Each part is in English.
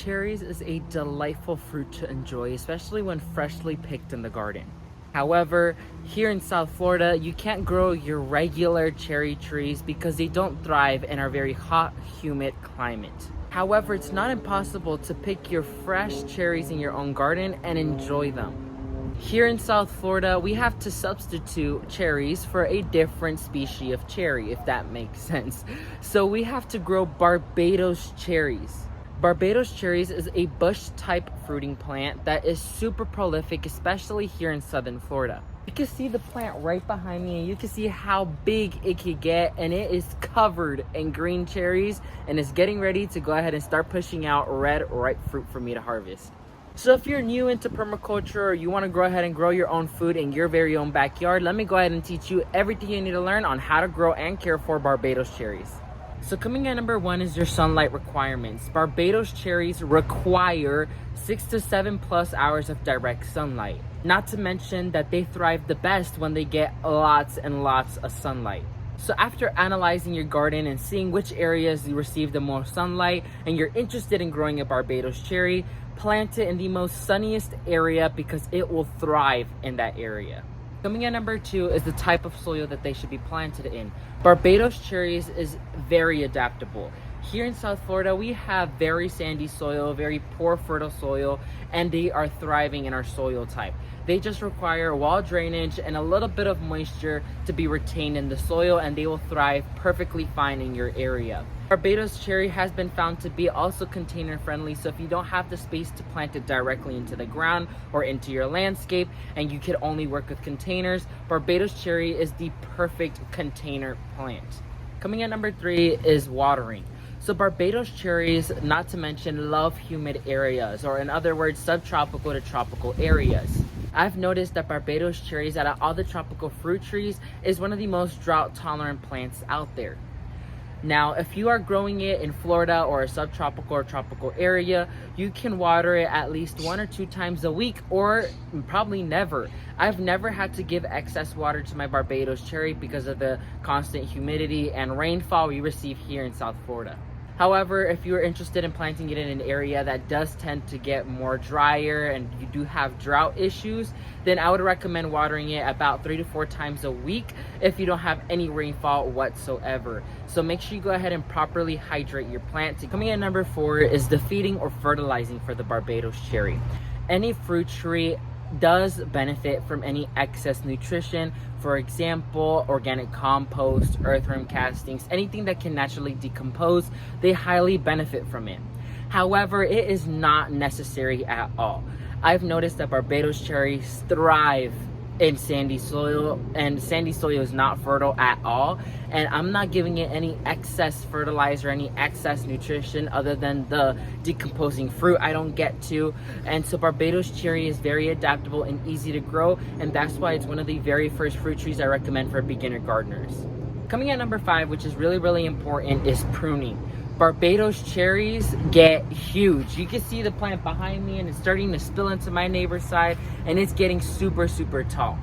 Cherries is a delightful fruit to enjoy, especially when freshly picked in the garden. However, here in South Florida, you can't grow your regular cherry trees because they don't thrive in our very hot, humid climate. However, it's not impossible to pick your fresh cherries in your own garden and enjoy them. Here in South Florida, we have to substitute cherries for a different species of cherry, if that makes sense. So we have to grow Barbados cherries. Barbados cherries is a bush type fruiting plant that is super prolific, especially here in Southern Florida. You can see the plant right behind me and you can see how big it can get, and it is covered in green cherries and is getting ready to go ahead and start pushing out red, ripe fruit for me to harvest. So if you're new into permaculture or you want to go ahead and grow your own food in your very own backyard, let me go ahead and teach you everything you need to learn on how to grow and care for Barbados cherries. So coming at number 1 is your sunlight requirements. Barbados cherries require 6 to 7 plus hours of direct sunlight. Not to mention that they thrive the best when they get lots and lots of sunlight. So after analyzing your garden and seeing which areas you receive the most sunlight and you're interested in growing a Barbados cherry, plant it in the most sunniest area because it will thrive in that area. Coming at number 2 is the type of soil that they should be planted in. Barbados cherries is very adaptable. Here in South Florida, we have very sandy soil, very poor fertile soil, and they are thriving in our soil type. They just require wall drainage and a little bit of moisture to be retained in the soil, and they will thrive perfectly fine in your area. Barbados cherry has been found to be also container friendly, so if you don't have the space to plant it directly into the ground or into your landscape and you could only work with containers, Barbados cherry is the perfect container plant. Coming at number 3 is watering. So Barbados cherries, not to mention, love humid areas, or in other words, subtropical to tropical areas. I've noticed that Barbados cherries, out of all the tropical fruit trees, is one of the most drought tolerant plants out there. Now, if you are growing it in Florida or a subtropical or tropical area, you can water it at least 1 or 2 times a week, or probably never. I've never had to give excess water to my Barbados cherry because of the constant humidity and rainfall we receive here in South Florida. However, if you're interested in planting it in an area that does tend to get more drier and you do have drought issues, then I would recommend watering it about 3 to 4 times a week if you don't have any rainfall whatsoever. So make sure you go ahead and properly hydrate your plant. Coming at number 4 is the feeding or fertilizing for the Barbados cherry. Any fruit tree does benefit from any excess nutrition. For example, organic compost, earthworm castings, anything that can naturally decompose, they highly benefit from it. However, it is not necessary at all. I've noticed that Barbados cherries thrive in sandy soil, and sandy soil is not fertile at all, and I'm not giving it any excess fertilizer, any excess nutrition other than the decomposing fruit I don't get to. And so Barbados cherry is very adaptable and easy to grow, and that's why it's one of the very first fruit trees I recommend for beginner gardeners. Coming at number 5, which is really important, is pruning. Barbados cherries get huge. You can see the plant behind me and it's starting to spill into my neighbor's side, and it's getting super tall.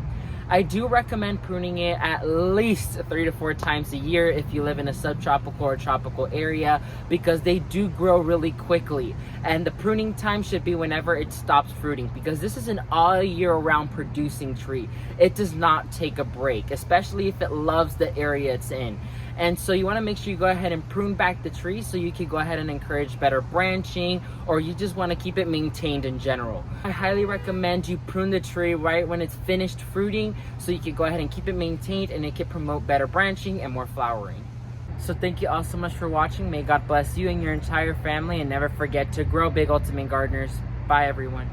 I do recommend pruning it at least 3 to 4 times a year if you live in a subtropical or tropical area, because they do grow really quickly, and the pruning time should be whenever it stops fruiting, because this is an all year round producing tree. It does not take a break, especially if it loves the area it's in. And so you want to make sure you go ahead and prune back the tree so you can go ahead and encourage better branching, or you just want to keep it maintained in general. I highly recommend you prune the tree right when it's finished fruiting so you can go ahead and keep it maintained, and it can promote better branching and more flowering. So thank you all so much for watching. May God bless you and your entire family, and never forget to grow big, ultimate gardeners. Bye everyone.